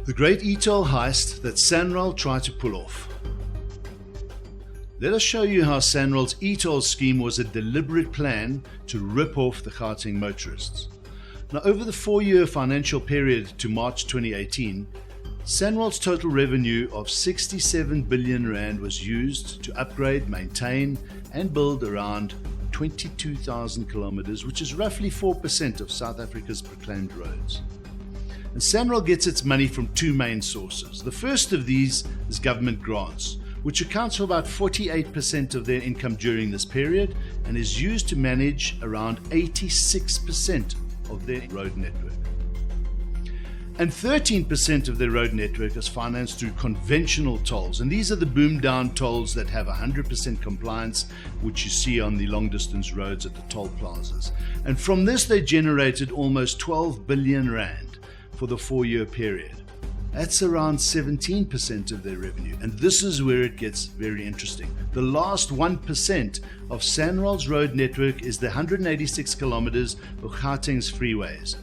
The great e-toll heist that SANRAL tried to pull off. Let us show you how SANRAL's e-toll scheme was a deliberate plan to rip off the Gauteng motorists. Now, over the 4-year financial period to March 2018, SANRAL's total revenue of 67 billion rand was used to upgrade, maintain and build around 22,000 kilometers, which is roughly 4% of South Africa's proclaimed roads. And SANRAL gets its money from two main sources. The first of these is government grants, which accounts for about 48% of their income during this period and is used to manage around 86% of their road network. And 13% of their road network is financed through conventional tolls, and these are the boom down tolls that have 100% compliance, which you see on the long distance roads at the toll plazas. And from this they generated almost 12 billion rand for the 4-year period. That's around 17% of their revenue, and this is where it gets very interesting. The last 1% of SANRAL's road network is the 186 kilometers of Gauteng's freeways,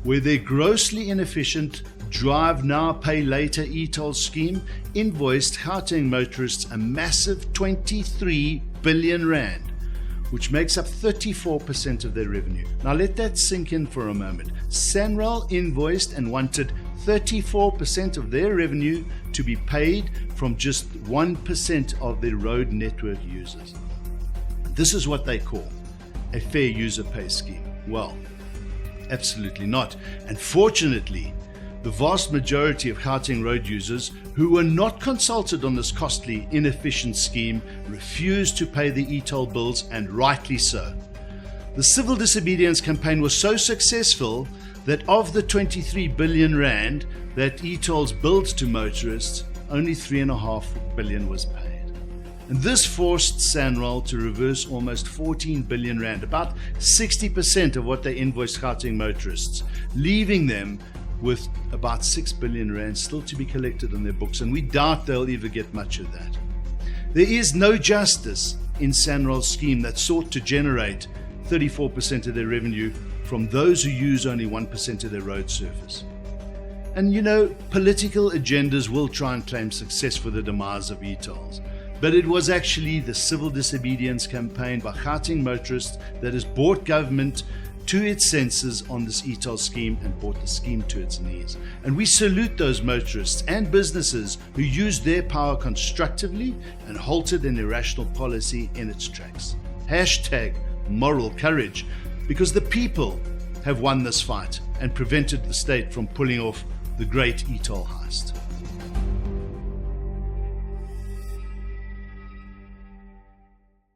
where their grossly inefficient drive now pay later e-toll scheme invoiced Gauteng motorists a massive 23 billion rand, which makes up 34% of their revenue. Now let that sink in for a moment. SANRAL invoiced and wanted 34% of their revenue to be paid from just 1% of their road network users. This is what they call a fair user pay scheme. Well, absolutely not. And fortunately, the vast majority of Gauteng road users who were not consulted on this costly, inefficient scheme refused to pay the e-toll bills, and rightly so. The civil disobedience campaign was so successful that of the 23 billion rand that e-tolls billed to motorists, only 3.5 billion was paid. And this forced SANRAL to reverse almost 14 billion rand, about 60% of what they invoiced Gauteng motorists, leaving them with about 6 billion rand still to be collected on their books, and we doubt they'll ever get much of that. There is no justice in SANRAL's scheme that sought to generate 34% of their revenue from those who use only 1% of their road surface. And you know, political agendas will try and claim success for the demise of e-tolls, but it was actually the civil disobedience campaign by Gauteng motorists that has brought government to its senses on this e-toll scheme and brought the scheme to its knees. And we salute those motorists and businesses who used their power constructively and halted an irrational policy in its tracks. Hashtag moral courage, because the people have won this fight and prevented the state from pulling off the great e-toll heist.